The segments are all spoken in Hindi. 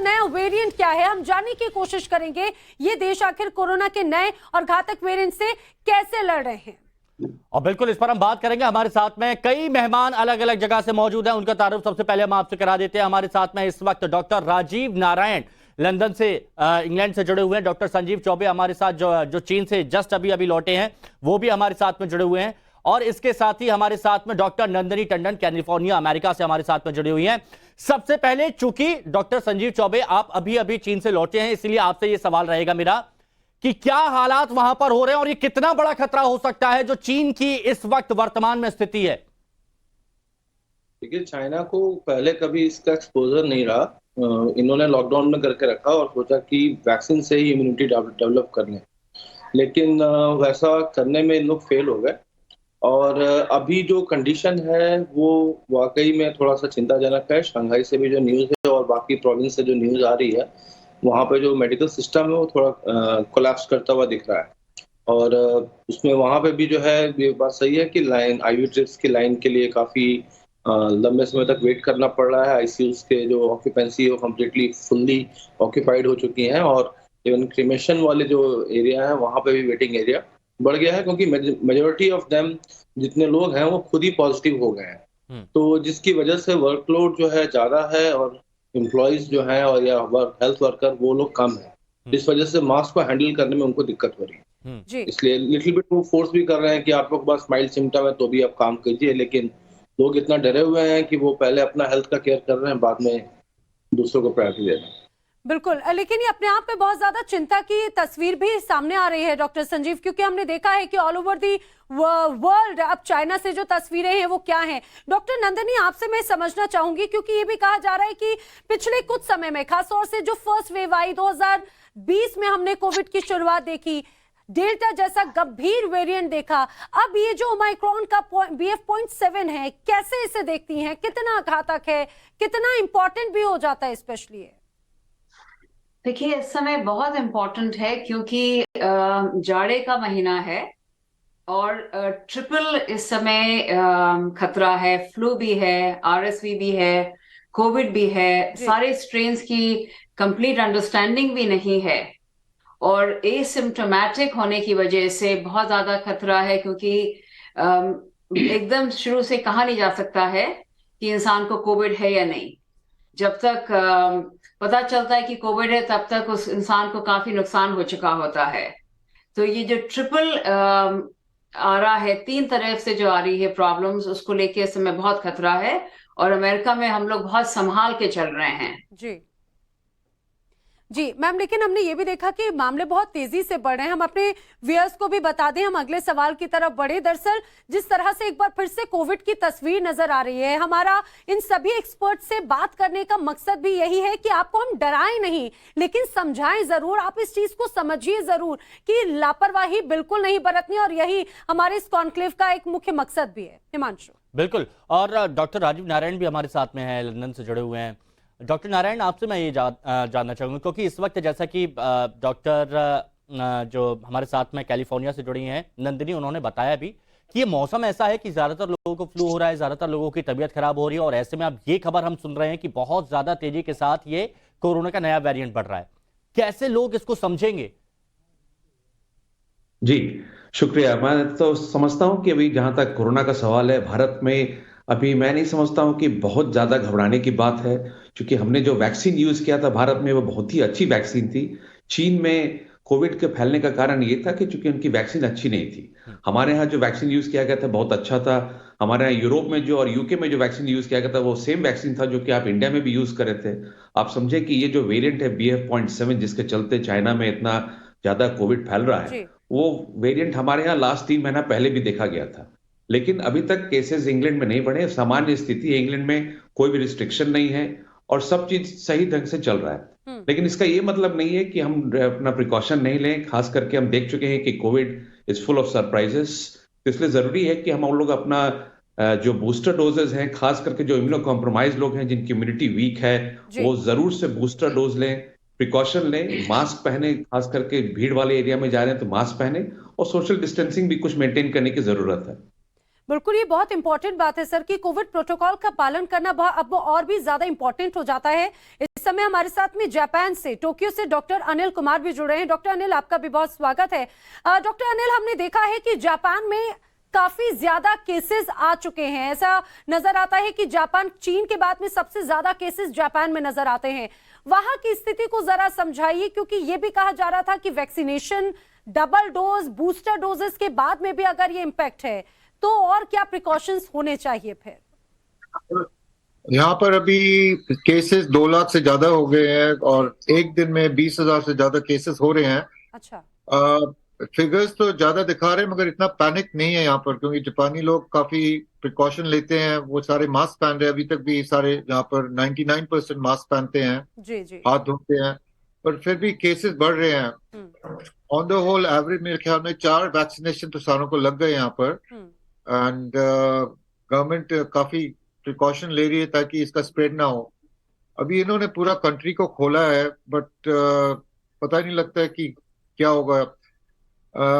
नया वेरिएंट क्या है, हम जानने की कोशिश करेंगे ये देश आखिर कोरोना के नए और घातक वेरिएंट से कैसे लड़ रहे हैं। और बिल्कुल इस पर हम बात करेंगे। हमारे साथ में कई मेहमान अलग अलग जगह से मौजूद हैं, उनका तारुफ सबसे पहले हम आपसे करा देते हैं। हमारे साथ में इस वक्त डॉक्टर राजीव नारायण लंदन से, इंग्लैंड से जुड़े हुए हैं। डॉक्टर संजीव चौबे हमारे साथ जो चीन से जस्ट अभी लौटे हैं, वो भी हमारे साथ में जुड़े हुए हैं। और इसके साथ ही हमारे साथ में doctor Nandini Tandon California America से हमारे साथ में जुड़ी हुई हैं। सबसे पहले, चूंकि डॉक्टर संजीव चौबे आप अभी चीन से लौटे हैं, इसलिए आपसे यह सवाल रहेगा मेरा कि क्या हालात वहां पर हो रहे हैं और ये कितना बड़ा खतरा हो सकता है जो चीन की इस वक्त वर्तमान में स्थिति है। देखिए, चाइना को पहले कभी इसका एक्सपोजर नहीं रहा। इन्होंने लॉकडाउन में करके रखा और सोचा कि वैक्सीन से ही इम्यूनिटी डेवलप कर लें, लेकिन वैसा करने में इन लोग फेल हो गए। और अभी जो कंडीशन है वो वाकई में थोड़ा सा चिंताजनक है। शंघाई से भी जो न्यूज़ है और बाकी प्रोविंस से जो न्यूज़ आ रही है, वहाँ पे जो मेडिकल सिस्टम है वो थोड़ा कोलैप्स करता हुआ दिख रहा है। और उसमें वहाँ पे भी जो है, ये बात सही है कि लाइन आईवी ट्रिप्स की लाइन के लिए काफ़ी लंबे समय तक वेट करना पड़ रहा है। आईसीयूज के जो ऑक्यूपेंसी है वो कम्प्लीटली फुल्ली ऑक्यूपाइड हो चुकी हैं। और इवन क्रिमेशन वाले जो एरिया है वहाँ पे भी वेटिंग एरिया बढ़ गया है, क्योंकि मेजोरिटी ऑफ देम, जितने लोग हैं वो खुद ही पॉजिटिव हो गए हैं। तो जिसकी वजह से वर्कलोड जो है ज़्यादा है और एम्प्लॉयज जो है और या हेल्थ वर्कर वो लोग कम है। इस वजह से मास्क को हैंडल करने में उनको दिक्कत हो रही है। इसलिए लिटिल बिट वो फोर्स भी कर रहे हैं कि आप लोग के पास माइल्ड सिम्टम है तो भी आप काम कीजिए, लेकिन लोग इतना डरे हुए हैं कि वो पहले अपना हेल्थ का केयर कर रहे हैं, बाद में दूसरों को प्रायोरिटी दे रहे हैं। बिल्कुल, लेकिन ये अपने आप में बहुत ज्यादा चिंता की तस्वीर भी सामने आ रही है डॉक्टर संजीव, क्योंकि हमने देखा है कि ऑल ओवर दी वर्ल्ड अब चाइना से जो तस्वीरें हैं वो क्या हैं। डॉक्टर नंदिनी, आपसे मैं समझना चाहूंगी, क्योंकि ये भी कहा जा रहा है कि पिछले कुछ समय में, खासतौर से जो फर्स्ट वेव आई 2020 में हमने कोविड की शुरुआत देखी, डेल्टा जैसा गंभीर वेरिएंट देखा, अब ये जो ओमाइक्रॉन का BF.7 है, कैसे इसे देखती हैं? कितना घातक है, कितना इंपॉर्टेंट भी हो जाता है स्पेशली? देखिए, इस समय बहुत इम्पोर्टेंट है क्योंकि जाड़े का महीना है और ट्रिपल इस समय खतरा है। फ्लू भी है, RSV भी है, कोविड भी है, सारे स्ट्रेन्स की कंप्लीट अंडरस्टैंडिंग भी नहीं है और एसिम्प्टोमेटिक होने की वजह से बहुत ज्यादा खतरा है, क्योंकि एकदम शुरू से कहा नहीं जा सकता है कि इंसान को कोविड है या नहीं। जब तक पता चलता है कि कोविड है तब तक उस इंसान को काफी नुकसान हो चुका होता है। तो ये जो ट्रिपल आ रहा है, 3 तरफ से जो आ रही है प्रॉब्लम्स, उसको लेके इस समय बहुत खतरा है और अमेरिका में हम लोग बहुत संभाल के चल रहे हैं। जी मैम, लेकिन हमने ये भी देखा कि मामले बहुत तेजी से बढ़ रहे हैं। हम अपने व्यूअर्स को भी बता दें, हम अगले सवाल की तरफ बढ़े। दरअसल जिस तरह से एक बार फिर से कोविड की तस्वीर नजर आ रही है, हमारा इन सभी एक्सपर्ट से बात करने का मकसद भी यही है कि आपको हम डराएं नहीं, लेकिन समझाएं जरूर। आप इस चीज को समझिए जरूर कि लापरवाही बिल्कुल नहीं बरतनी, और यही हमारे इस कॉन्क्लेव का एक मुख्य मकसद भी है। हिमांशु। बिल्कुल, और डॉक्टर राजीव नारायण भी हमारे साथ में है, लंदन से जुड़े हुए हैं। डॉक्टर नारायण, आपसे मैं ये जानना चाहूँगा, क्योंकि इस वक्त जैसा कि डॉक्टर जो हमारे साथ में कैलिफोर्निया से जुड़ी हैं नंदिनी, उन्होंने बताया भी कि ये मौसम ऐसा है कि ज़्यादातर लोगों को फ्लू हो रहा है, ज़्यादातर लोगों की तबीयत खराब हो रही है, और ऐसे में अब ये खबर हम सुन रहे हैं कि बहुत ज़्यादा तेजी के साथ ये कोरोना का नया वेरिएंट बढ़ रहा है। कैसे लोग इसको समझेंगे? जी शुक्रिया। मैं तो समझता हूँ कि अभी जहाँ तक कोरोना का सवाल है, भारत में अभी मैं नहीं समझता हूँ कि बहुत ज्यादा घबराने की बात है, क्योंकि हमने जो वैक्सीन यूज किया था भारत में वो बहुत ही अच्छी वैक्सीन थी। चीन में कोविड के फैलने का कारण ये था कि चूंकि उनकी वैक्सीन अच्छी नहीं थी। हमारे यहाँ जो वैक्सीन यूज किया गया था बहुत अच्छा था। हमारे यहाँ यूरोप में जो और यूके में जो वैक्सीन यूज किया गया था वो सेम वैक्सीन था जो कि आप इंडिया में भी यूज करे थे। आप समझे कि ये जो वेरिएंट है BF.7, जिसके चलते चाइना में इतना ज्यादा कोविड फैल रहा है, वो वेरिएंट हमारे यहाँ लास्ट 3 महीना पहले भी देखा गया था। लेकिन अभी तक केसेस इंग्लैंड में नहीं बढ़े, सामान्य स्थिति है। इंग्लैंड में कोई भी रिस्ट्रिक्शन नहीं है और सब चीज सही ढंग से चल रहा है। लेकिन इसका ये मतलब नहीं है कि हम अपना प्रिकॉशन नहीं लें। खास करके हम देख चुके हैं कि Covid is full of surprises, इसलिए जरूरी है कि हम लोग अपना जो बूस्टर डोजेज हैं, खास करके जो इम्यूनो कॉम्प्रोमाइज लोग हैं जिनकी इम्यूनिटी वीक है, वो जरूर से बूस्टर डोज लें, प्रिकॉशन लें, मास्क पहने, खास करके भीड़ वाले एरिया में जा रहे हैं तो मास्क पहने, और सोशल डिस्टेंसिंग भी कुछ मेंटेन करने की जरूरत है। बिल्कुल, ये बहुत इंपॉर्टेंट बात है सर कि कोविड प्रोटोकॉल का पालन करना अब और भी ज्यादा इंपॉर्टेंट हो जाता है। इस समय हमारे साथ में जापान से, टोक्यो से डॉक्टर अनिल कुमार भी जुड़ रहे हैं। डॉक्टर अनिल, आपका भी बहुत स्वागत है। डॉक्टर अनिल, हमने देखा है कि जापान में काफी ज्यादा केसेस आ चुके हैं। ऐसा नजर आता है कि जापान, चीन के बाद में सबसे ज्यादा केसेस जापान में नजर आते हैं। वहां की स्थिति को जरा समझाइए, क्योंकि ये भी कहा जा रहा था कि vaccination, double dose, booster doses के बाद में भी अगर ये इम्पैक्ट है तो और क्या प्रिकॉशंस होने चाहिए फिर? यहाँ पर अभी केसेस 2 लाख से ज्यादा हो गए हैं और एक दिन में 20,000 से ज्यादा केसेस हो रहे हैं। अच्छा। फिगर्स तो ज्यादा दिखा रहे हैं मगर इतना पैनिक नहीं है यहाँ पर, क्योंकि जापानी लोग काफी प्रिकॉशन लेते हैं। वो सारे मास्क पहन रहे हैं, अभी तक भी सारे यहाँ पर 99% मास्क पहनते हैं, जी जी। हाथ धोते हैं, पर फिर भी केसेस बढ़ रहे हैं। ऑन द होल एवरेज मेरे ख्याल में 4 वैक्सीनेशन तो सारों को लग गए यहाँ पर, एंड गवर्नमेंट काफी प्रिकॉशन ले रही है ताकि इसका स्प्रेड ना हो। अभी इन्होंने पूरा कंट्री को खोला है, बट पता नहीं लगता है कि क्या होगा।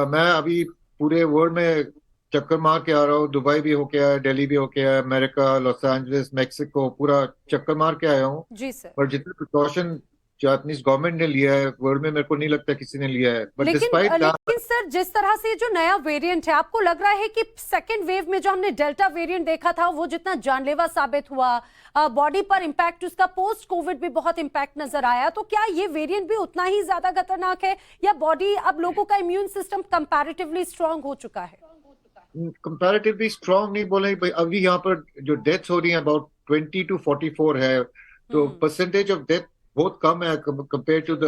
मैं अभी पूरे वर्ल्ड में चक्कर मार के आ रहा हूँ। दुबई भी होके आया, दिल्ली भी होके आया, अमेरिका, लॉस एंजलिस, मैक्सिको, पूरा चक्कर मार के आया हूँ। जी सर। पर जितने प्रिकॉशन जापानीज गवर्नमेंट ने लिया है वर्ल्ड में, मेरे को नहीं लगता किसी ने लिया है। बट लेकिन सर, जिस तरह से जो नया वेरिएंट है, आपको लग रहा है कि सेकेंड वेव में जो हमने डेल्टा वेरिएंट देखा था वो जितना जानलेवा साबित हुआ, बॉडी पर इम्पैक्ट उसका पोस्ट कोविड भी बहुत इम्पैक्ट नजर आया, तो क्या ये वेरिएंट भी उतना ही ज्यादा खतरनाक है, या बॉडी, अब लोगों का इम्यून सिस्टम कंपैरेटिवली स्ट्रांग हो चुका है? कंपैरेटिवली स्ट्रांग नहीं बोले, अभी यहाँ पर जो डेथ्स हो रही है अबाउट 20 to 44 है, तो परसेंटेज ऑफ डेथ बहुत कम है कंपेयर टू द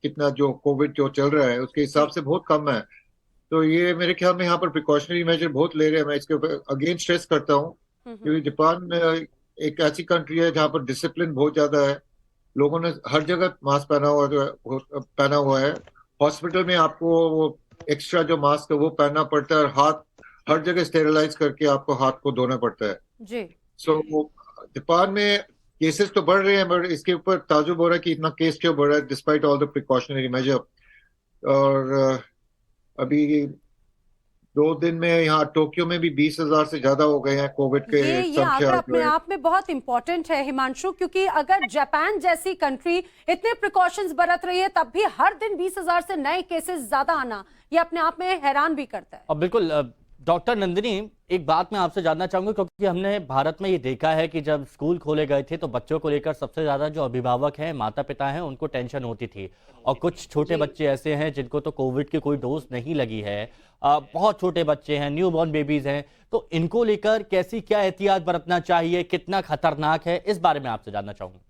कितना जो कोविड जो चल रहा है उसके हिसाब से बहुत कम है। तो ये मेरे ख्याल में यहाँ पर प्रिकॉशनरी मेजर बहुत ले रहे हैं। मैं इसके ऊपर अगेन स्ट्रेस करता हूँ, क्योंकि जापान एक ऐसी कंट्री है जहाँ पर डिसिप्लिन बहुत ज्यादा है। लोगों ने हर जगह मास्क पहना हुआ है। हॉस्पिटल में आपको वो एक्स्ट्रा जो मास्क है वो पहनना पड़ता है, और हाथ हर जगह स्टेरिलाइज करके आपको हाथ को धोना पड़ता है जी। सो जापान में केसेस तो बढ़ रहे हैं, बट इसके ऊपर ताजुब हो रहा है कि इतना केस क्यों बढ़ रहा है despite all the precautionary major. और अभी 2 दिन में यहाँ टोक्यो में भी 20,000 से ज्यादा हो गए हैं कोविड के ये आंकड़ा अपने आप में बहुत इंपॉर्टेंट है हिमांशु, क्योंकि अगर जापान जैसी कंट्री इतने प्रिकॉशंस बरत रही है तब भी हर दिन 20,000 से नए केसेस ज्यादा आना, ये अपने आप में हैरान भी करता है। अब बिल्कुल डॉक्टर नंदिनी, एक बात मैं आपसे जानना चाहूंगा, क्योंकि हमने भारत में ये देखा है कि जब स्कूल खोले गए थे तो बच्चों को लेकर सबसे ज्यादा जो अभिभावक हैं, माता पिता हैं, उनको टेंशन होती थी। और कुछ छोटे बच्चे ऐसे हैं जिनको तो कोविड की कोई डोज नहीं लगी है, बहुत छोटे बच्चे हैं, न्यूबॉर्न बेबीज हैं, तो इनको लेकर कैसी क्या एहतियात बरतना चाहिए, कितना खतरनाक है, इस बारे में आपसे जानना चाहूंगा।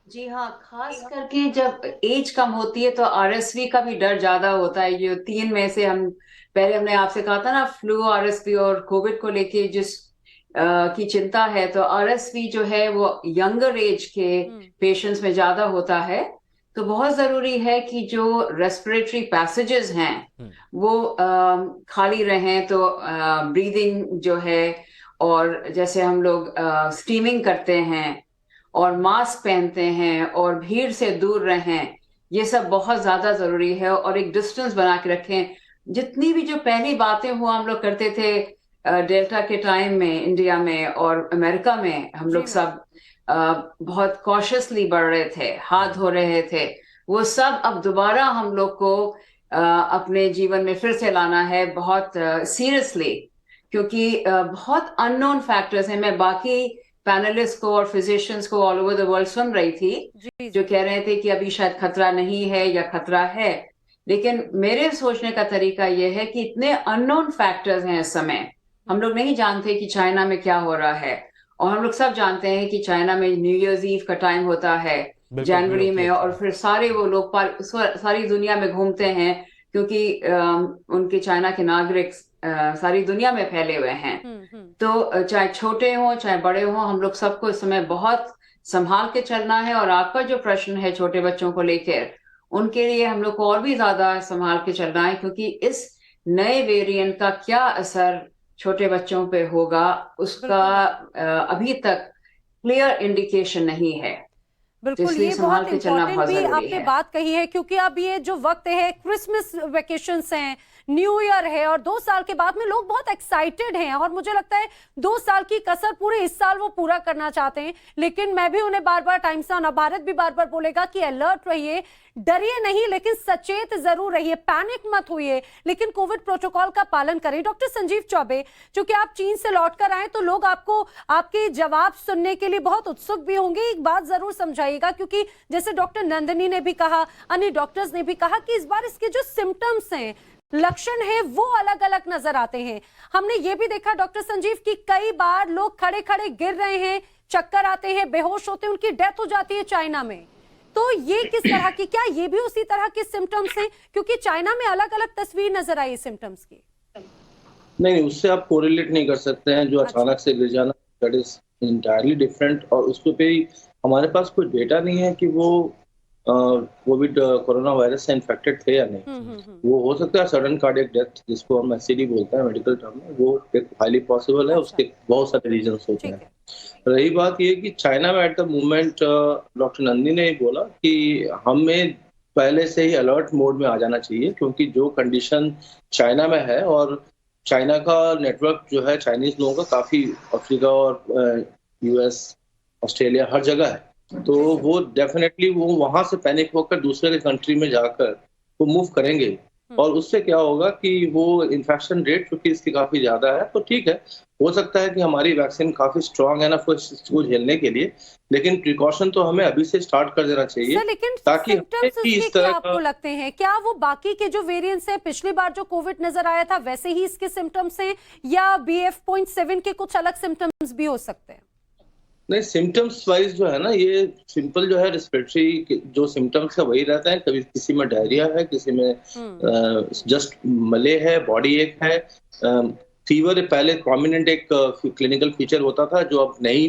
जी हाँ, खास करके जब एज कम होती है तो आरएसवी का भी डर ज्यादा होता है। जो 3 में से हमने आपसे कहा था ना, फ्लू, आरएसवी और कोविड को लेके जिस की चिंता है, तो आरएसवी जो है वो यंगर एज के पेशेंट्स में ज्यादा होता है। तो बहुत जरूरी है कि जो रेस्पिरेटरी पैसेजेस हैं वो खाली रहें, तो ब्रीदिंग जो है, और जैसे हम लोग स्टीमिंग करते हैं और मास्क पहनते हैं और भीड़ से दूर रहें, ये सब बहुत ज्यादा जरूरी है। और एक डिस्टेंस बना के रखें। जितनी भी जो पहली बातें हुआ हम लोग करते थे डेल्टा के टाइम में इंडिया में और अमेरिका में, हम लोग सब बहुत कॉशियसली बढ़ रहे थे, हाथ धो रहे थे, वो सब अब दोबारा हम लोग को अपने जीवन में फिर से लाना है बहुत सीरियसली, क्योंकि बहुत अननोन फैक्टर्स हैं। मैं बाकी पैनलिस्ट को और फिजिशियंस को ऑल ओवर द वर्ल्ड सुन रही थी जो कह रहे थे कि अभी शायद खतरा नहीं है या खतरा है, लेकिन मेरे सोचने का तरीका यह है कि इतने अननोन फैक्टर्स हैं इस समय। हम लोग नहीं जानते कि चाइना में क्या हो रहा है, और हम लोग सब जानते हैं कि चाइना में न्यू ईयर्स ईव का टाइम होता है जनवरी में, और फिर सारे वो लोग सारी दुनिया में घूमते हैं, क्योंकि उनके चाइना के नागरिक सारी दुनिया में फैले हुए हैं। तो चाहे छोटे हों चाहे बड़े हों, हम लोग सबको इस समय बहुत संभाल के चलना है। और आपका जो प्रश्न है छोटे बच्चों को लेकर, उनके लिए हम लोग को और भी ज्यादा संभाल के चलना है, क्योंकि इस नए वेरिएंट का क्या असर छोटे बच्चों पे होगा उसका अभी तक क्लियर इंडिकेशन नहीं है। बिल्कुल, इसलिए ये संभाल बहुत के चलना इम्पोर्टेंट बहुत भी जरूरी आपने है। बात कही है, क्योंकि अब ये जो वक्त है, क्रिसमस वेकेशंस हैं, न्यू ईयर है, और 2 साल के बाद में लोग बहुत एक्साइटेड हैं, और मुझे लगता है 2 साल की कसर पूरे इस साल वो पूरा करना चाहते हैं। लेकिन मैं भी उन्हें बार बार, टाइम्स ऑन भारत भी बार बार बोलेगा कि अलर्ट रहिए, डरिए नहीं, लेकिन सचेत जरूर रहिए, पैनिक मत होइए, लेकिन कोविड प्रोटोकॉल का पालन करें। डॉक्टर संजीव चौबे, चूंकि आप चीन से लौटकर आए तो लोग आपको, आपके जवाब सुनने के लिए बहुत उत्सुक भी होंगे। एक बात जरूर समझाइएगा, क्योंकि जैसे डॉक्टर नंदिनी ने भी कहा, अन्य डॉक्टर्स ने भी कहा कि इस बार इसके जो सिम्टम्स हैं, लक्षण हैं, वो अलग अलग नजर आते हैं। हमने ये भी देखा डॉक्टर संजीव कि कई बार लोग खड़े खड़े गिर रहे हैं, चक्कर आते हैं, बेहोश होते हैं, उनकी डेथ हो जाती है चाइना में। तो ये किस तरह की, क्या ये भी उसी तरह के सिम्टम्स हैं? क्योंकि चाइना में अलग अलग तस्वीर नजर आई सिम्टम्स की। नहीं, उससे आप कोरिलेट नहीं कर सकते हैं। जो अच्छा। अचानक से गिर जाना, दैट इज इंटायरली डिफरेंट। और उसके पे हमारे पास कोई डेटा नहीं है कि वो कोविड कोरोना वायरस से इन्फेक्टेड थे या नहीं। वो हो सकता है सडन कार्डियक डेथ, जिसको हम एससीडी बोलते हैं मेडिकल टर्म में, वो एक हाईली पॉसिबल है। अच्छा। उसके बहुत सारे रीजंस होते ठीक हैं। है। रही बात ये कि चाइना में at the moment, doctor Nandi ने बोला कि हमें पहले से ही अलर्ट मोड में आ जाना चाहिए, क्योंकि जो कंडीशन चाइना में है, और चाइना का नेटवर्क जो है चाइनीज लोगों का काफी अफ्रीका और यूएस, ऑस्ट्रेलिया, हर जगह है। तो वो डेफिनेटली वो वहां से पैनिक होकर दूसरे कंट्री में जाकर वो मूव करेंगे, और उससे क्या होगा कि वो इन्फेक्शन रेट क्योंकि इसकी काफी ज्यादा है, तो ठीक है, हो सकता है कि हमारी वैक्सीन काफी स्ट्रांग है ना इसको झेलने के लिए, लेकिन प्रिकॉशन तो हमें अभी से स्टार्ट कर देना चाहिए, सर, लेकिन ताकि सिम्टम्स हमें भी उसके इस तरह क्या आपको लगते हैं? क्या वो बाकी के जो वेरिएंट्स हैं, पिछली बार जो कोविड नजर आया था वैसे ही इसके सिम्टम्स हैं, या BF.7 के कुछ अलग सिम्टम्स भी हो सकते हैं? नहीं, सिम्टम्स वाइज जो है ना, ये सिंपल जो है रेस्पिरेटरी जो सिम्टम्स है वही रहता है। कभी किसी में डायरिया है, किसी में जस्ट मले है, बॉडी एक है, फीवर पहले प्रोमिनेंट एक क्लिनिकल फीचर होता था जो अब नहीं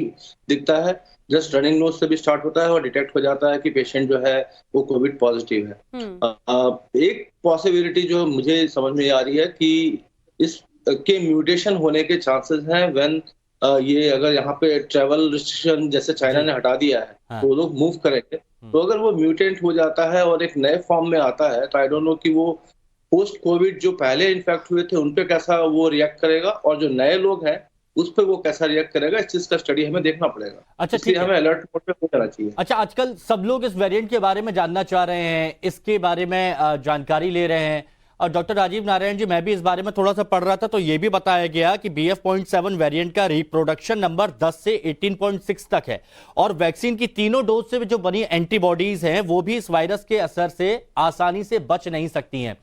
दिखता है। जस्ट रनिंग नोज से भी स्टार्ट होता है और डिटेक्ट हो जाता है कि पेशेंट जो है वो कोविड पॉजिटिव है। एक पॉसिबिलिटी जो मुझे समझ में आ रही है कि इस के म्यूटेशन होने के चांसेस हैं व्हेन ये अगर यहाँ पे ट्रेवल रिस्ट्रिक्शन जैसे चाइना ने हटा दिया है, हाँ। तो लोग मूव करेंगे। तो अगर वो म्यूटेंट हो जाता है और एक नए फॉर्म में आता है, तो आई डोंट नो कि वो पोस्ट कोविड जो पहले इन्फेक्ट हुए थे उन पे कैसा वो रिएक्ट करेगा, और जो नए लोग हैं उस पे वो कैसा रिएक्ट करेगा, इस चीज का स्टडी हमें देखना पड़ेगा। अच्छा, इसलिए ठीक है। हमें अलर्ट मोड पे हो जाना चाहिए। अच्छा, आजकल सब लोग इस वेरिएंट के बारे में जानना चाह रहे हैं, इसके बारे में जानकारी ले रहे हैं। और डॉक्टर राजीव नारायण जी, मैं भी इस बारे में थोड़ा सा पढ़ रहा था, तो ये भी बताया गया कि BF.7 वेरिएंट का रिप्रोडक्शन नंबर 10 से 18.6 तक है, और वैक्सीन की तीनों डोज से जो बनी एंटीबॉडीज हैं वो भी इस वायरस के असर से आसानी से बच नहीं सकती हैं।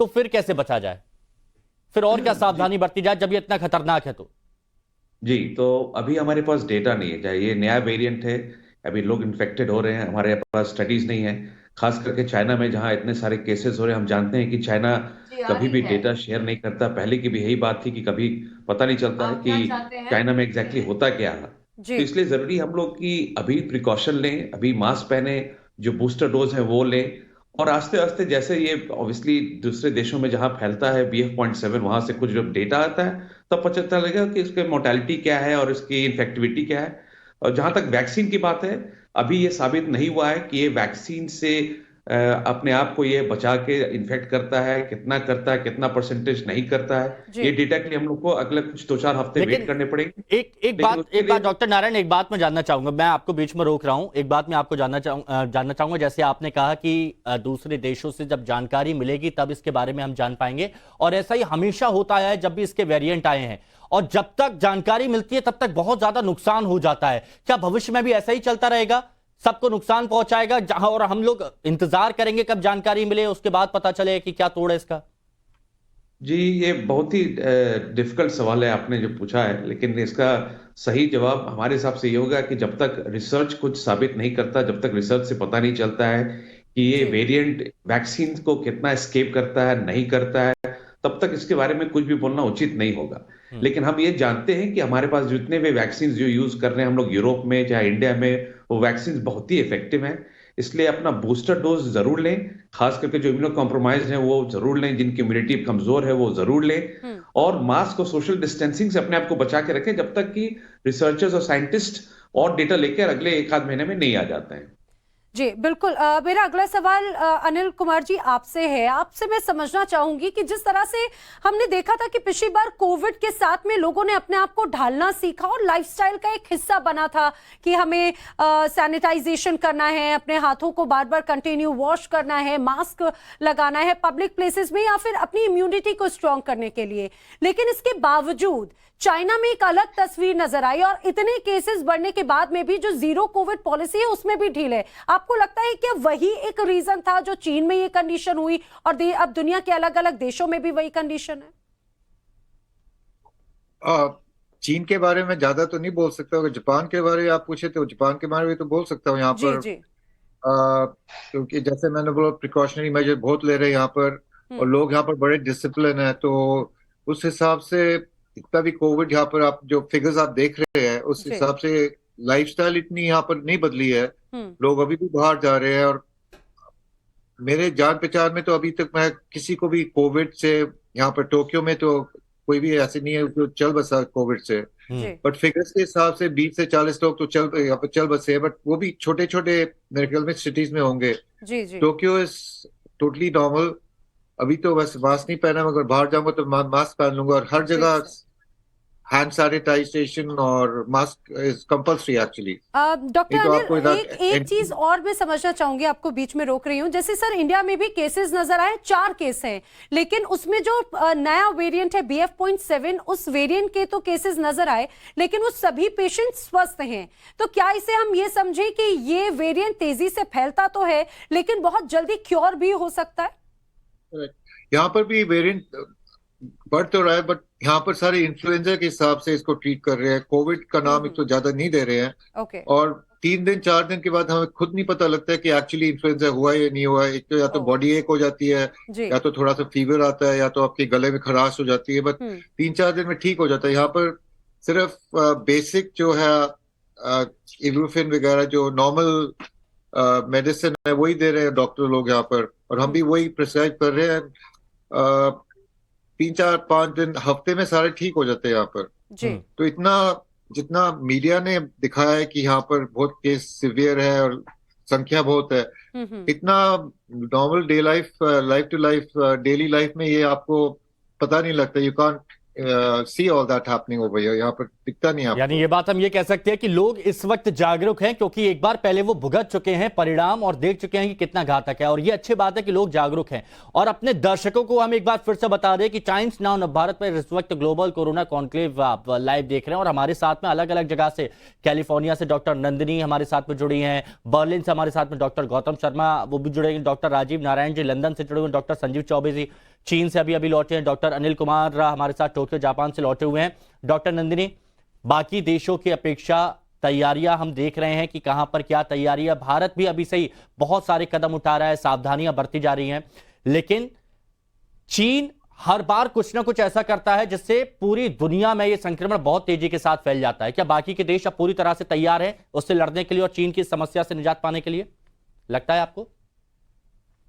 तो फिर कैसे बचा जाए? फिर और क्या सावधानी बरती जाए जब ये इतना खतरनाक है? तो जी, तो अभी हमारे पास डेटा नहीं है। ये नया वेरिएंट है, अभी लोग इन्फेक्टेड हो रहे हैं, हमारे पास स्टडीज नहीं है। खास करके चाइना में जहां इतने सारे केसेस हो रहे हैं, हम जानते हैं कि चाइना कभी भी डेटा शेयर नहीं करता। पहले की भी यही बात थी कि कभी पता नहीं चलता है कि चाइना में एग्जैक्टली होता क्या है। तो इसलिए जरूरी हम लोग की अभी प्रिकॉशन लें, अभी मास्क पहने, जो बूस्टर डोज है वो लें, और आस्ते आस्ते जैसे ये ऑब्वियसली दूसरे देशों में जहां फैलता है BF.7, वहां से कुछ जब डेटा आता है तब पता चलेगा कि इसकी मोर्टेलिटी क्या है और इसकी इन्फेक्टिविटी क्या है। और जहां तक वैक्सीन की बात है, अभी ये साबित नहीं हुआ है कि ये वैक्सीन से अपने आप को ये बचा के इन्फेक्ट करता है, कितना करता है, कितना परसेंटेज नहीं करता है। ये डेटा के लिए हम लोग को अगले कुछ 2-4 हफ्ते वेट करने पड़ेंगे। एक बात डॉक्टर नारायण, एक बात मैं जानना चाहूंगा, मैं आपको बीच में रोक रहा हूं, एक बात मैं आपको जानना चाहूंगा। जैसे आपने कहा कि दूसरे देशों से जब जानकारी मिलेगी तब इसके बारे में हम जान पाएंगे, और ऐसा ही हमेशा होता है जब भी इसके वेरिएंट आए हैं, और जब तक जानकारी मिलती है तब तक बहुत ज्यादा नुकसान हो जाता है। क्या भविष्य में भी ऐसा ही चलता रहेगा, सबको नुकसान पहुंचाएगा, जहां और हम लोग इंतजार करेंगे कब जानकारी मिले, उसके बाद पता चले कि क्या तोड़ है इसका? जी, ये बहुत ही डिफिकल्ट सवाल है आपने जो पूछा है, लेकिन इसका सही जवाब हमारे हिसाब से ये होगा कि जब तक रिसर्च कुछ साबित नहीं करता, जब तक रिसर्च से पता नहीं चलता है कि ये वेरिएंट वैक्सीन को कितना एस्केप करता है, नहीं करता है, तब तक इसके बारे में कुछ भी बोलना उचित नहीं होगा। लेकिन हम ये जानते हैं कि हमारे पास जितने भी वैक्सीन जो यूज कर रहे हैं हम लोग यूरोप में चाहे इंडिया में, वो वैक्सीन बहुत ही इफेक्टिव हैं। इसलिए अपना बूस्टर डोज जरूर लें, खास करके जो इम्यूनो कॉम्प्रोमाइज हैं वो जरूर लें, जिनकी इम्यूनिटी कमजोर है वो जरूर लें, और मास्क और सोशल डिस्टेंसिंग से अपने आप को बचा के रखें जब तक कि रिसर्चर्स और साइंटिस्ट और डेटा लेकर अगले एक आध महीने में नहीं आ जाते हैं। जी बिल्कुल। मेरा अगला सवाल अनिल कुमार जी आपसे है। आपसे मैं समझना चाहूंगी कि जिस तरह से हमने देखा था कि पिछली बार कोविड के साथ में लोगों ने अपने आप को ढालना सीखा और लाइफस्टाइल का एक हिस्सा बना था कि हमें सैनिटाइजेशन करना है, अपने हाथों को बार बार कंटिन्यू वॉश करना है, मास्क लगाना है पब्लिक प्लेसेस में या फिर अपनी इम्यूनिटी को स्ट्रॉन्ग करने के लिए। लेकिन इसके बावजूद चाइना में एक अलग तस्वीर नजर आई और इतने केसेस बढ़ने के बाद में भी जो जीरो कोविड पॉलिसी है उसमें भी ढील है। आपको लगता है कि वही एक रीजन था जो चीन में ये कंडीशन हुई और अब दुनिया के अलग अलग देशों में भी वही कंडीशन है? चीन के बारे में ज्यादा तो नहीं बोल सकता। अगर जापान के बारे में आप पूछे तो जापान के बारे में तो बोल सकता हूँ यहाँ जी, पर। जी। क्योंकि जैसे मैंने बोला प्रिकॉशनरी मेजर बहुत ले रहे हैं यहाँ पर और लोग यहाँ पर बड़े डिसिप्लिन है, तो उस हिसाब से इतना भी कोविड यहाँ पर आप जो फिगर्स आप देख रहे हैं उस जी। हिसाब से लाइफस्टाइल इतनी यहाँ पर नहीं बदली है। हम्म। लोग अभी भी बाहर जा रहे हैं और मेरे जान पहचान में तो अभी तक मैं किसी को भी कोविड से यहाँ पर टोक्यो में तो कोई भी ऐसे नहीं है जो चल बसा कोविड से। जी। बट फिगर्स के हिसाब से 20 से 40 लोग तो यहाँ पर चल बसे हैं, बट वो भी छोटे छोटे मेरे ख्याल में सिटीज में होंगे। जी, जी। Tokyo is totally normal. अभी तो बस मास्क नहीं पहना, मगर बाहर जाऊंगा तो मास्क पहन लूंगा और हर जगह हैंड सैनिटाइजेशन और mask is compulsory actually. Doctor तो आपको अनिल, एक चीज और मैं समझना चाहूंगी, आपको बीच में रोक रही हूं। जैसे सर इंडिया में भी केसेस नजर आए, 4 केस हैं, लेकिन उसमें जो नया वेरिएंट है BF.7 उस वेरिएंट के तो केसेस नजर आए, लेकिन वो सभी पेशेंट स्वस्थ हैं। तो क्या इसे हम ये समझें कि ये वेरिएंट तेजी से फैलता तो है लेकिन बहुत जल्दी क्योर भी हो सकता है? यहाँ पर भी वेरिएंट बढ़ तो रहा है, बट यहाँ पर सारे इन्फ्लुएंजा के हिसाब से इसको ट्रीट कर रहे हैं। कोविड का नाम इसको ज्यादा नहीं दे रहे हैं। ओके। और 3 दिन 4 दिन के बाद हमें खुद नहीं पता लगता है कि एक्चुअली इन्फ्लुएंजा हुआ है या नहीं हुआ है। एक तो या तो बॉडी एक हो जाती है, जी। या तो थोड़ा सा फीवर आता है, या तो आपके गले में खराश हो जाती है, बट 3-4 दिन में ठीक हो जाता है। यहाँ पर सिर्फ बेसिक जो है इब्रूफिन वगैरह जो नॉर्मल मेडिसिन है वही दे रहे हैं डॉक्टर लोग यहाँ पर, और हम भी वही प्रिस्क्राइब कर रहे हैं। 3-4-5 दिन हफ्ते में सारे ठीक हो जाते हैं यहाँ पर। जी। तो इतना जितना मीडिया ने दिखाया है कि यहाँ पर बहुत केस सिवियर है और संख्या बहुत है, इतना normal life to life daily life में ये आपको पता नहीं लगता। You can't see all that happening over here. यहाँ पर दिखता नहीं आपको। यानी ये बात हम ये कह सकते हैं कि लोग इस वक्त जागरूक हैं क्योंकि एक बार पहले वो भुगत चुके हैं परिणाम और देख चुके हैं कि कितना घातक है। और ये अच्छी बात है कि लोग जागरूक हैं। और अपने दर्शकों को हम एक बार फिर से बता दें कि टाइम्स नाउ भारत में इस वक्त ग्लोबल कोरोना कॉन्क्लेव आप लाइव देख रहे हैं और हमारे साथ में अलग अलग जगह से, कैलिफोर्निया से डॉक्टर नंदिनी हमारे साथ में जुड़ी हैं, बर्लिन से हमारे साथ में डॉक्टर गौतम शर्मा वो भी जुड़े हैं, डॉक्टर राजीव नारायण जी लंदन से जुड़े हुए, डॉक्टर संजीव चौबे जी चीन से अभी लौटे हैं, डॉक्टर अनिल कुमार हमारे साथ टोक्यो जापान से लौटे हुए हैं। डॉक्टर नंदिनी, बाकी देशों की अपेक्षा तैयारियां हम देख रहे हैं कि कहां पर क्या तैयारी है। भारत भी अभी से ही बहुत सारे कदम उठा रहा है, सावधानियां बरती जा रही हैं, लेकिन चीन हर बार कुछ ना कुछ ऐसा करता है जिससे पूरी दुनिया में यह संक्रमण बहुत तेजी के साथ फैल जाता है। क्या बाकी के देश अब पूरी तरह से तैयार हैं उससे लड़ने के लिए और चीन की समस्या से निजात पाने के लिए, लगता है आपको?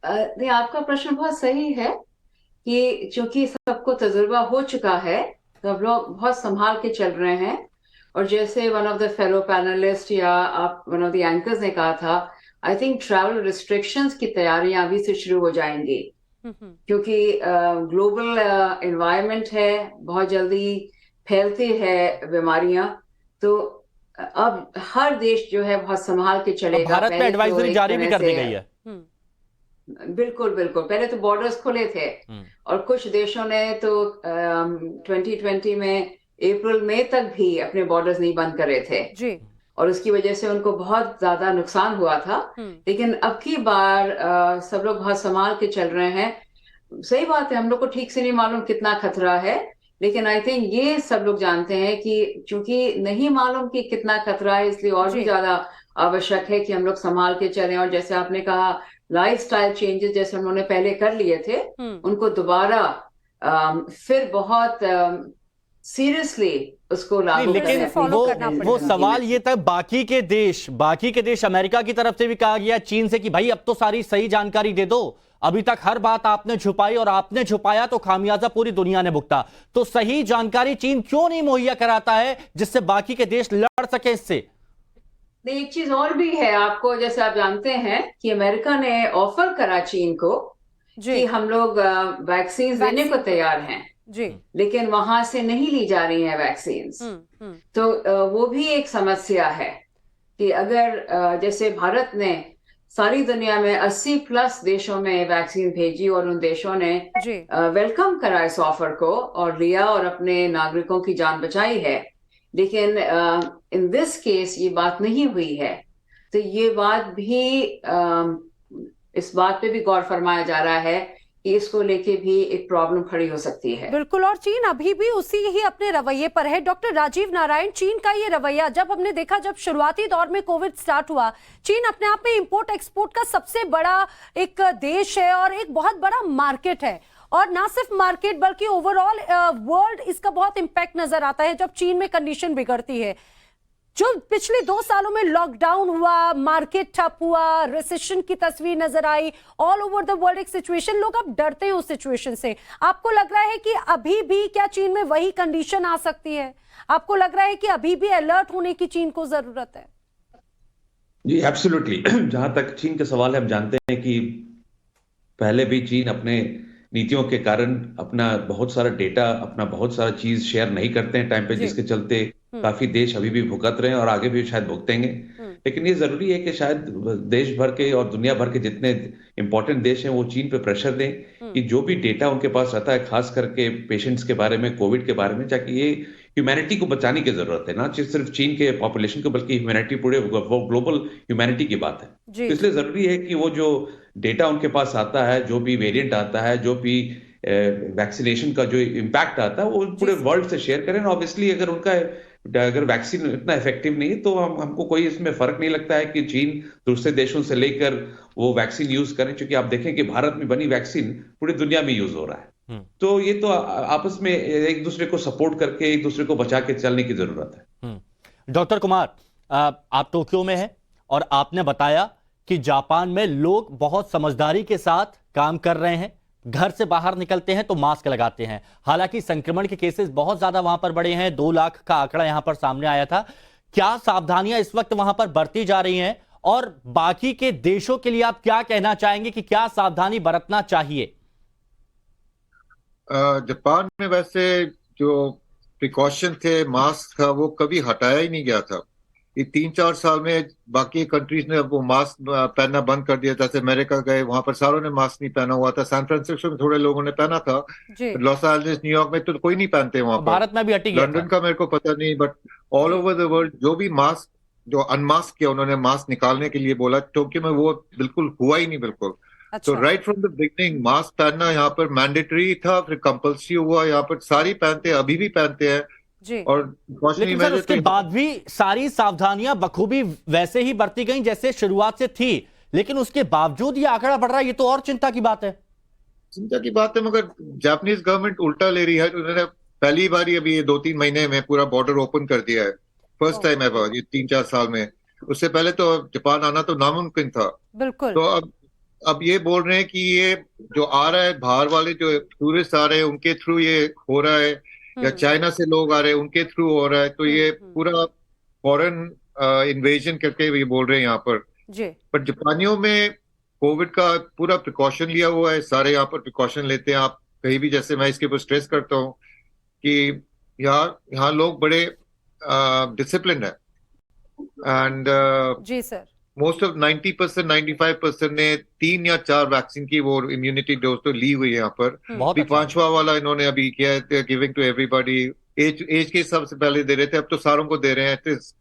नहीं, आपका प्रश्न बहुत सही है कि चूंकि सबको तजुर्बा हो चुका है तो अब लोग बहुत संभाल के चल रहे हैं। और जैसे one of the fellow panelist या आप वन ऑफ द एंकर्स ने कहा था, आई थिंक ट्रैवल रिस्ट्रिक्शंस की तैयारियां अभी से शुरू हो जाएंगी क्योंकि ग्लोबल एनवायरनमेंट है, बहुत जल्दी फैलती है बीमारियां। तो अब हर देश जो है बहुत संभाल के चलेगा। भारत में एडवाइजरी जारी भी कर दी गई है। बिल्कुल बिल्कुल। पहले तो बॉर्डर्स खुले थे और कुछ देशों ने तो 2020 में अप्रैल मई तक भी अपने बॉर्डर्स नहीं बंद करे थे जी। और उसकी वजह से उनको बहुत ज्यादा नुकसान हुआ था। लेकिन अब की बार सब लोग बहुत संभाल के चल रहे हैं। सही बात है, हम लोग को ठीक से नहीं मालूम कितना खतरा है, लेकिन आई थिंक ये सब लोग जानते हैं कि चूंकि नहीं मालूम कि कितना खतरा है, इसलिए और भी ज्यादा आवश्यक है कि हम लोग संभाल के चलें। और जैसे आपने कहा लाइफस्टाइल चेंजेस जैसे उन्होंने पहले कर लिए थे, उनको दोबारा फिर बहुत सीरियसली उसको लागू लेकिन वो सवाल ये था बाकी के देश अमेरिका की तरफ से भी कहा गया चीन से कि भाई अब तो सारी सही जानकारी दे दो, अभी तक हर बात आपने छुपाई और आपने छुपाया तो खामियाजा पूरी दुनिया ने भुगता। तो सही जानकारी चीन क्यों नहीं मुहैया कराता है जिससे बाकी के देश लड़ सके इससे? नहीं, एक चीज और भी है आपको, जैसे आप जानते हैं कि अमेरिका ने ऑफर करा चीन को जी कि हम लोग वैक्सीन देने को तैयार हैं, जी लेकिन वहां से नहीं ली जा रही हैं वैक्सीन। तो वो भी एक समस्या है कि अगर जैसे भारत ने सारी दुनिया में 80+ देशों में वैक्सीन भेजी और उन देशों ने जी वेलकम करा इस ऑफर को और लिया और अपने नागरिकों की जान बचाई है, लेकिन इन दिस केस ये बात नहीं हुई है। तो ये बात भी इस बात पे भी गौर फरमाया जा रहा है कि इसको लेके भी एक प्रॉब्लम खड़ी हो सकती है। बिल्कुल, और चीन अभी भी उसी ही अपने रवैये पर है। डॉक्टर राजीव नारायण, चीन का ये रवैया जब हमने देखा, जब शुरुआती दौर में कोविड स्टार्ट हुआ, चीन अपने आप में इंपोर्ट एक्सपोर्ट का सबसे बड़ा एक देश है और एक बहुत बड़ा मार्केट है, और ना सिर्फ मार्केट बल्कि ओवरऑल वर्ल्ड इसका बहुत इंपैक्ट नजर आता है जब चीन में कंडीशन बिगड़ती है। जो पिछले 2 सालों में लॉकडाउन हुआ, मार्केट ठप हुआ, रिसेशन की तस्वीर नजर आई, ऑल ओवर द वर्ल्ड एक सिचुएशन, लोग अब डरते हैं उस सिचुएशन से। आपको लग रहा है कि अभी भी क्या चीन में वही कंडीशन आ सकती है? आपको लग रहा है कि अभी भी अलर्ट होने की चीन को जरूरत है? जी एब्सोल्युटली। जहां तक चीन का सवाल है, हम जानते हैं कि पहले भी चीन अपने नीतियों के कारण अपना बहुत सारा डेटा, अपना बहुत सारा चीज शेयर नहीं करते हैं टाइम पे, जिसके चलते काफी देश अभी भी भुगत रहे हैं और आगे भी शायद भुगतेंगे। लेकिन ये जरूरी है कि शायद देश भर के और दुनिया भर के जितने इंपॉर्टेंट देश हैं वो चीन पे प्रेशर दें कि जो भी डेटा उनके पास रहता है, खास करके पेशेंट्स के बारे में, कोविड के बारे में, ताकि ये ह्यूमैनिटी को बचाने की जरूरत है, ना सिर्फ चीन के पॉपुलेशन को बल्कि ह्यूमैनिटी, पूरे वो ग्लोबल ह्यूमैनिटी की बात है। तो इसलिए जरूरी है कि वो जो डेटा उनके पास आता है, जो भी वेरिएंट आता है, जो भी वैक्सीनेशन का जो इम्पैक्ट आता है, वो पूरे वर्ल्ड से शेयर करें। ऑब्वियसली अगर वैक्सीन इतना इफेक्टिव नहीं तो हमको कोई इसमें फर्क नहीं लगता है कि चीन दूसरे देशों से लेकर वो वैक्सीन यूज करें, क्योंकि आप देखें कि भारत में बनी वैक्सीन पूरी दुनिया में यूज हो रहा है। तो ये तो आपस में एक दूसरे को सपोर्ट करके एक दूसरे को बचा के चलने की जरूरत है। डॉक्टर कुमार, आप टोक्यो में हैं और आपने बताया कि जापान में लोग बहुत समझदारी के साथ काम कर रहे हैं, घर से बाहर निकलते हैं तो मास्क लगाते हैं। हालांकि संक्रमण के केसेस बहुत ज्यादा वहां पर बढ़े हैं, 2 लाख का आंकड़ा यहां पर सामने आया था। क्या सावधानियां इस वक्त वहां पर बरती जा रही हैं और बाकी के देशों के लिए आप क्या कहना चाहेंगे कि क्या सावधानी बरतना चाहिए? जापान में वैसे जो प्रिकॉशन थे, मास्क था, वो कभी हटाया ही नहीं गया था। ये 3-4 साल में बाकी कंट्रीज ने वो मास्क पहनना बंद कर दिया। जैसे अमेरिका गए, वहां पर सारों ने मास्क नहीं पहना हुआ था। सैन फ्रांसिस्को में थोड़े लोगों ने पहना था, लॉस एंजलिस, न्यूयॉर्क में तो कोई नहीं पहनते वहां पर। भारत में भी हटी गया, लंदन का मेरे को पता नहीं, but all over the world जो भी मास्क, जो अनमास्क किया, उन्होंने मास्क निकालने के लिए बोला। टोक्यो में वो बिल्कुल हुआ ही नहीं, बिल्कुल। तो right from the beginning mask पहनना यहाँ पर मैंडेटरी था, फिर कंपल्सरी हुआ। यहाँ पर सारी पहनते हैं, अभी भी पहनते हैं। और लेकिन सर उसके बाद भी सारी सावधानियां बखूबी वैसे ही बरती गई जैसे शुरुआत से थी, लेकिन उसके बावजूद ये आंकड़ा बढ़ रहा है, ये तो और चिंता की बात है। चिंता की बात है, मगर जापानीज गवर्नमेंट उल्टा ले रही है। उन्होंने पहली बार अभी ये 2-3 महीने में पूरा बॉर्डर ओपन कर दिया है, फर्स्ट टाइम एवर, ये 3-4 साल में। उससे पहले तो जापान आना तो नामुमकिन था। बिल्कुल। तो अब ये बोल रहे हैं कि ये जो आ रहा है, बाहर वाले जो टूरिस्ट आ रहे हैं उनके थ्रू ये हो रहा है, या चाइना से लोग आ रहे हैं उनके थ्रू हो रहा है। तो ये पूरा फॉरेन इन्वेजन करके ये बोल रहे हैं यहाँ पर। पर जापानियों में कोविड का पूरा प्रिकॉशन लिया हुआ है, सारे यहाँ पर प्रिकॉशन लेते हैं। आप कहीं भी, जैसे मैं इसके ऊपर स्ट्रेस करता हूँ कि यहाँ लोग बड़े डिसिप्लिन है। And ji sir, most of 90%, 95% ने 3 या 4 वैक्सीन की वो इम्यूनिटी डोज तो ली हुई है यहाँ पर। अभी 5वां वाला इन्होंने अभी किया है, गिविंग टू एवरीबॉडी। एज के हिसाब से पहले दे रहे थे, अब तो सारों को दे रहे हैं। इट इज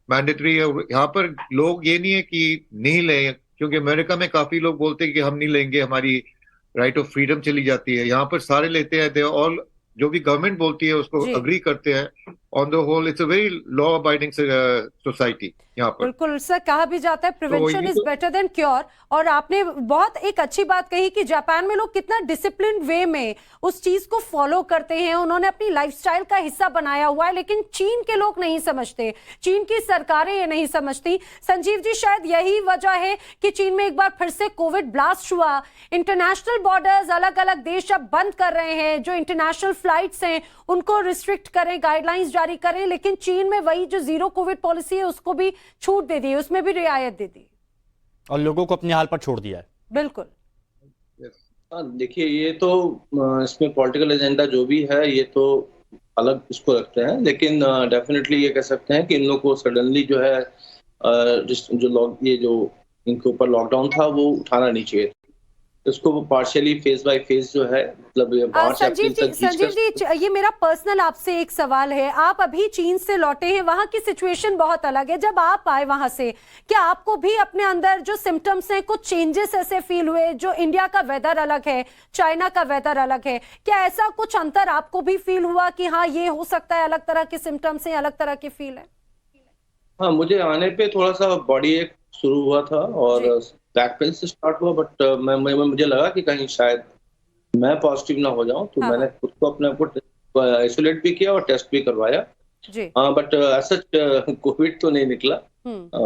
मैंडेटरी है। यहाँ पर लोग ये नहीं है कि नहीं लें, क्योंकि अमेरिका में काफी लोग बोलते हैं कि हम नहीं लेंगे, हमारी राइट ऑफ फ्रीडम चली जाती है। यहाँ पर सारे लेते हैं, दे ऑल, जो भी गवर्नमेंट बोलती है उसको अग्री करते हैं। On the whole it's a very law abiding society यहाँ पर। बिल्कुल सर, कहा भी जाता है prevention is better than cure. और आपने बहुत एक अच्छी बात कही कि जापान में लोग कितना डिसिप्लिन वे में उस चीज को फॉलो करते हैं, उन्होंने अपनी लाइफस्टाइल का हिस्सा बनाया हुआ है। लेकिन चीन के लोग नहीं समझते, चीन की सरकारें ये नहीं समझती। संजीव जी, शायद यही वजह है कि चीन में एक बार फिर से कोविड ब्लास्ट हुआ। इंटरनेशनल बॉर्डर्स अलग अलग देश अब बंद कर रहे हैं, जो इंटरनेशनल फ्लाइट्स हैं उनको रिस्ट्रिक्ट करें, गाइडलाइंस जारी करें, लेकिन चीन में वही जो जीरो कोविड पॉलिसी है उसको भी छूट दे दी, उसमें भी रियायत दे दी और लोगों को अपने हाल पर छोड़ दिया है। बिल्कुल। देखिए, ये तो इसमें पॉलिटिकल एजेंडा जो भी है ये तो अलग इसको रखते हैं, लेकिन डेफिनेटली ये कह सकते हैं कि इन लोग को सडनली जो है जो इनके ऊपर लॉकडाउन था वो उठाना नहीं चाहिए। इसको वो पार्शियली फेज बाय फेज जो है, मतलब ये मार्च अप्रैल तक संजीव जी, ये मेरा पर्सनल आपसे एक सवाल है। आप अभी चीन से लौटे हैं, वहां की सिचुएशन बहुत अलग है। जब आप आए वहां से, क्या आपको भी अपने अंदर जो सिम्टम्स हैं कुछ चेंजेस ऐसे फील हुए? जो इंडिया का वेदर अलग है, चाइना का वेदर अलग है, क्या ऐसा कुछ अंतर आपको भी फील हुआ कि हाँ ये हो सकता है अलग तरह के सिम्टम्स हैं, अलग तरह के फील है? हाँ, मुझे आने पे थोड़ा सा बॉडी एक शुरू हुआ था और बैक पेन से स्टार्ट हुआ, बट मुझे लगा कि कहीं शायद मैं पॉजिटिव ना हो जाऊं, तो मैंने खुद को अपने को आइसोलेट भी किया और टेस्ट भी करवाया। बट ऐसा कोविड तो नहीं निकला।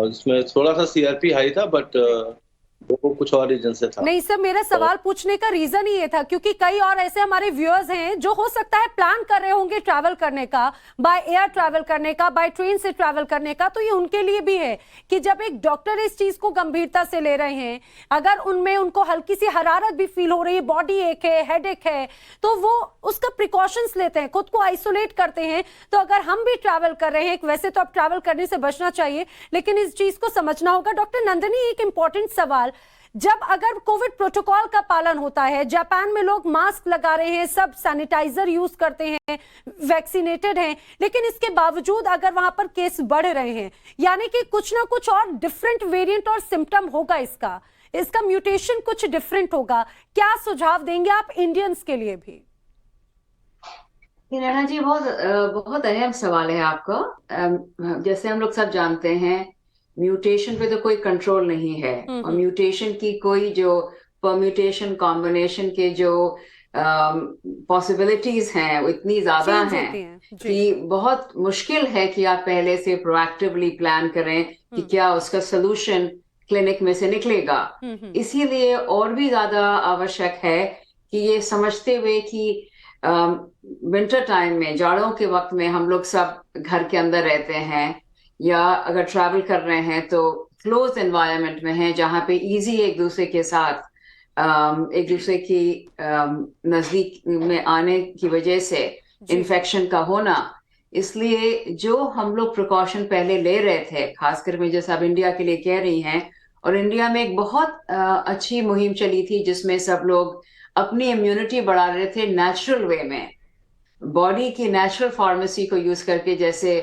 इसमें थोड़ा सा सीआरपी हाई था, बट वो कुछ और रीजन से था। नहीं सर, मेरा सवाल पूछने का रीजन ही ये था क्योंकि कई और ऐसे हमारे व्यूअर्स हैं जो हो सकता है प्लान कर रहे होंगे ट्रैवल करने का, बाय एयर ट्रैवल करने का, बाय ट्रेन से ट्रैवल करने का। तो ये उनके लिए भी है कि जब एक डॉक्टर इस चीज को गंभीरता से ले रहे हैं, अगर उनमें उनको हल्की सी हरारत भी फील हो रही है, बॉडी एक है, हेडेक है, तो वो उसका प्रिकॉशंस लेते हैं, खुद को आइसोलेट करते हैं। तो अगर हम भी ट्रैवल कर रहे हैं, वैसे तो अब ट्रैवल करने से बचना चाहिए, लेकिन इस चीज को समझना होगा। डॉक्टर नंदिनी, एक इंपॉर्टेंट सवाल, जब अगर कोविड प्रोटोकॉल का पालन होता है, जापान में लोग मास्क लगा रहे हैं, सब सैनिटाइजर यूज करते हैं, वैक्सीनेटेड हैं, लेकिन इसके बावजूद अगर वहां पर केस बढ़ रहे हैं, यानी कि कुछ ना कुछ और डिफरेंट वेरिएंट और सिम्टम होगा, इसका म्यूटेशन कुछ डिफरेंट होगा। क्या सुझाव देंगे आप इंडियंस के लिए भी? नेहा जी, बहुत अहम सवाल है आपका। जैसे हम लोग सब जानते हैं, म्यूटेशन पे तो कोई कंट्रोल नहीं है, और म्यूटेशन की कोई जो परम्यूटेशन कॉम्बिनेशन के जो पॉसिबिलिटीज हैं वो इतनी ज्यादा हैं कि बहुत मुश्किल है कि आप पहले से प्रोएक्टिवली प्लान करें कि क्या उसका सलूशन क्लिनिक में से निकलेगा। इसीलिए और भी ज्यादा आवश्यक है कि ये समझते हुए कि विंटर टाइम में, जाड़ों के वक्त में हम लोग सब घर के अंदर रहते हैं, या अगर ट्रैवल कर रहे हैं तो क्लोज एनवायरनमेंट में हैं, जहाँ पे इजी एक दूसरे के साथ एक दूसरे की नजदीक में आने की वजह से इन्फेक्शन का होना। इसलिए जो हम लोग प्रिकॉशन पहले ले रहे थे, खासकर मैं जैसे अब इंडिया के लिए कह रही हैं, और इंडिया में एक बहुत अच्छी मुहिम चली थी जिसमें सब लोग अपनी इम्यूनिटी बढ़ा रहे थे नेचुरल वे में, बॉडी की नेचुरल फार्मेसी को यूज करके। जैसे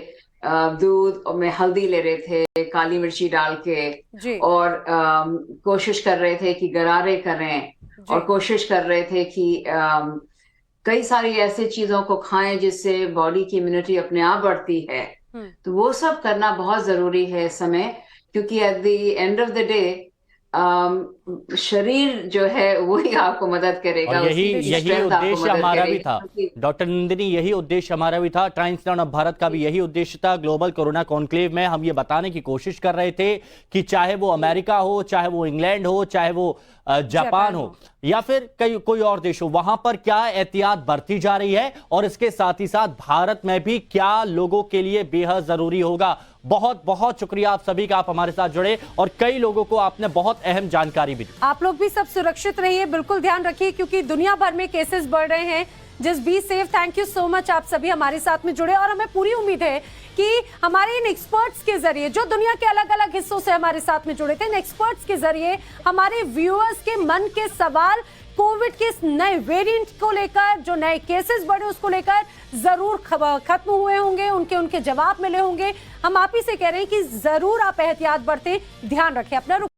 दूध में हल्दी ले रहे थे, काली मिर्ची डाल के, और कोशिश कर रहे थे कि गरारे करें, और कोशिश कर रहे थे कि कई सारी ऐसी चीजों को खाएं जिससे बॉडी की इम्यूनिटी अपने आप बढ़ती है। तो वो सब करना बहुत जरूरी है इस समय, क्योंकि at the end of the day शरीर जो है वही आपको मदद करेगा। और यही उद्देश्य हमारा भी था डॉक्टर नंदिनी, यही उद्देश्य हमारा भी था। टाइम्स नाउ ऑफ भारत का भी यही उद्देश्य था। ग्लोबल कोरोना कॉन्क्लेव में हम ये बताने की कोशिश कर रहे थे कि चाहे वो अमेरिका हो, चाहे वो इंग्लैंड हो, चाहे वो जापान हो, या फिर कोई और देश हो, वहां पर क्या एहतियात बरती जा रही है, और इसके साथ ही साथ भारत में भी क्या लोगों के लिए बेहद जरूरी होगा। बहुत बहुत शुक्रिया आप सभी का, आप हमारे साथ जुड़े और कई लोगों को आपने बहुत अहम जानकारी भी दी। आप लोग भी सब सुरक्षित रहिए, बिल्कुल ध्यान रखिए, क्योंकि दुनिया भर में केसेस बढ़ रहे हैं। Just be safe. Thank you so much, आप सभी हमारे साथ में जुड़े, और हमें पूरी उम्मीद है कि हमारे इन एक्सपर्ट्स के जरिए, जो दुनिया के अलग अलग हिस्सों से हमारे साथ में जुड़े थे, इन एक्सपर्ट्स के जरिए हमारे व्यूअर्स के मन के सवाल कोविड के इस नए वेरिएंट को लेकर, जो नए केसेस बढ़े उसको लेकर जरूर खत्म हुए होंगे, उनके जवाब मिले होंगे। हम आप ही से कह रहे हैं कि जरूर आप एहतियात बरतें, ध्यान रखें अपना।